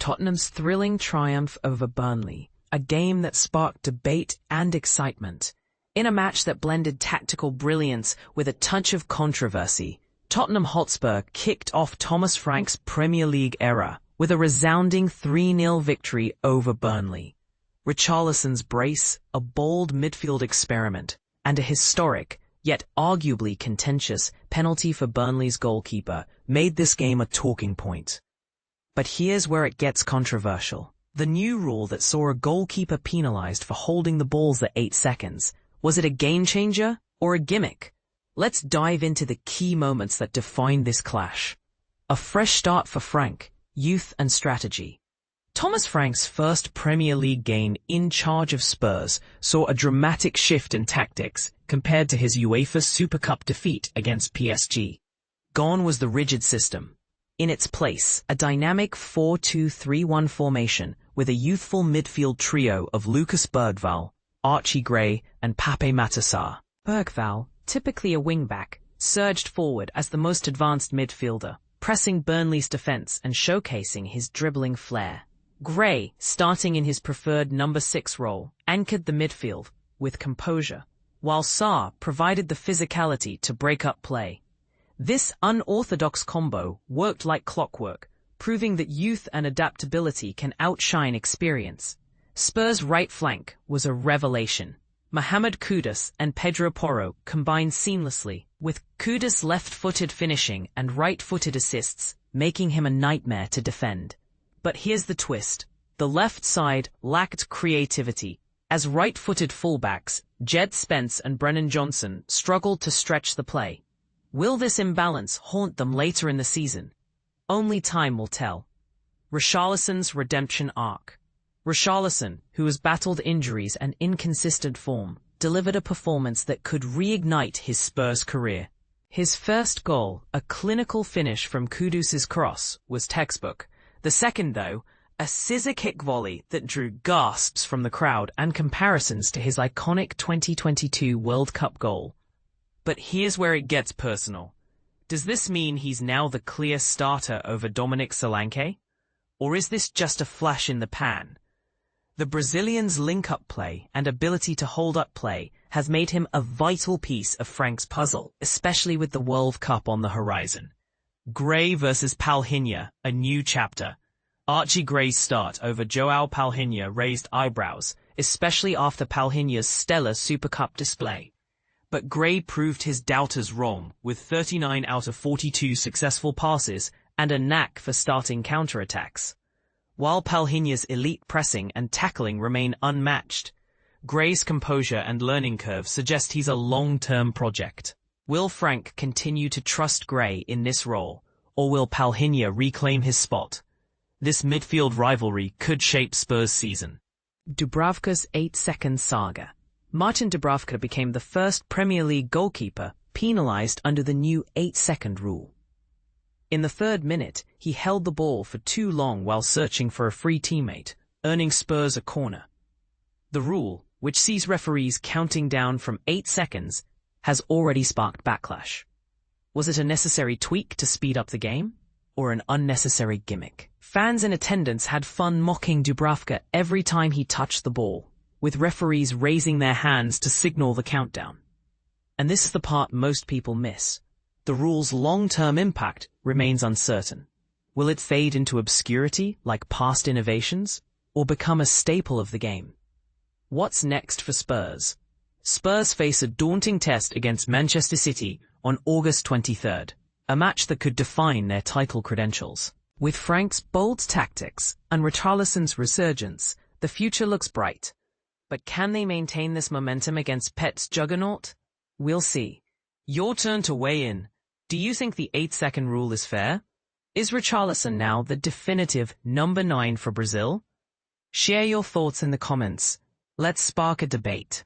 Tottenham's thrilling triumph over Burnley, a game that sparked debate and excitement. In a match that blended tactical brilliance with a touch of controversy, Tottenham Hotspur kicked off Thomas Frank's Premier League era with a resounding 3-0 victory over Burnley. Richarlison's brace, a bold midfield experiment, and a historic, yet arguably contentious, penalty for Burnley's goalkeeper made this game a talking point. But here's where it gets controversial. The new rule that saw a goalkeeper penalized for holding the balls at 8 seconds, was it a game-changer or a gimmick? Let's dive into the key moments that defined this clash. A fresh start for Frank, youth and strategy. Thomas Frank's first Premier League game in charge of Spurs saw a dramatic shift in tactics compared to his UEFA Super Cup defeat against PSG. Gone was the rigid system. In its place, a dynamic 4-2-3-1 formation with a youthful midfield trio of Lucas Bergvall, Archie Gray, and Pape Matar. Bergvall, typically a wingback, surged forward as the most advanced midfielder, pressing Burnley's defence and showcasing his dribbling flair. Gray, starting in his preferred number 6 role, anchored the midfield with composure, while Sarr provided the physicality to break up play. This unorthodox combo worked like clockwork, proving that youth and adaptability can outshine experience. Spurs' right flank was a revelation. Mohamed Kudus and Pedro Porro combined seamlessly, with Kudus left-footed finishing and right-footed assists, making him a nightmare to defend. But here's the twist. The left side lacked creativity, as right-footed fullbacks, Jed Spence and Brennan Johnson, struggled to stretch the play. Will this imbalance haunt them later in the season? Only time will tell. Richarlison's redemption arc. Richarlison, who has battled injuries and inconsistent form, delivered a performance that could reignite his Spurs career. His first goal, a clinical finish from Kudus's cross, was textbook. The second, though, a scissor-kick volley that drew gasps from the crowd and comparisons to his iconic 2022 World Cup goal. But here's where it gets personal. Does this mean he's now the clear starter over Dominic Solanke? Or is this just a flash in the pan? The Brazilian's link-up play and ability to hold up play has made him a vital piece of Frank's puzzle, especially with the World Cup on the horizon. Gray versus Palhinha, a new chapter. Archie Gray's start over João Palhinha raised eyebrows, especially after Palhinha's stellar Super Cup display. But Gray proved his doubters wrong, with 39 out of 42 successful passes and a knack for starting counterattacks. While Palhinha's elite pressing and tackling remain unmatched, Gray's composure and learning curve suggest he's a long-term project. Will Frank continue to trust Gray in this role, or will Palhinha reclaim his spot? This midfield rivalry could shape Spurs' season. Dubravka's 8-second saga. Martin Dubravka became the first Premier League goalkeeper penalised under the new 8-second rule. In the 3rd minute, he held the ball for too long while searching for a free teammate, earning Spurs a corner. The rule, which sees referees counting down from 8 seconds, has already sparked backlash. Was it a necessary tweak to speed up the game, or an unnecessary gimmick? Fans in attendance had fun mocking Dubravka every time he touched the ball, with referees raising their hands to signal the countdown. And this is the part most people miss. The rule's long-term impact remains uncertain. Will it fade into obscurity like past innovations, or become a staple of the game? What's next for Spurs? Spurs face a daunting test against Manchester City on August 23rd, a match that could define their title credentials. With Frank's bold tactics and Richarlison's resurgence, the future looks bright. But can they maintain this momentum against Pet's juggernaut? We'll see. Your turn to weigh in. Do you think the 8-second rule is fair? Is Richarlison now the definitive number 9 for Brazil? Share your thoughts in the comments. Let's spark a debate.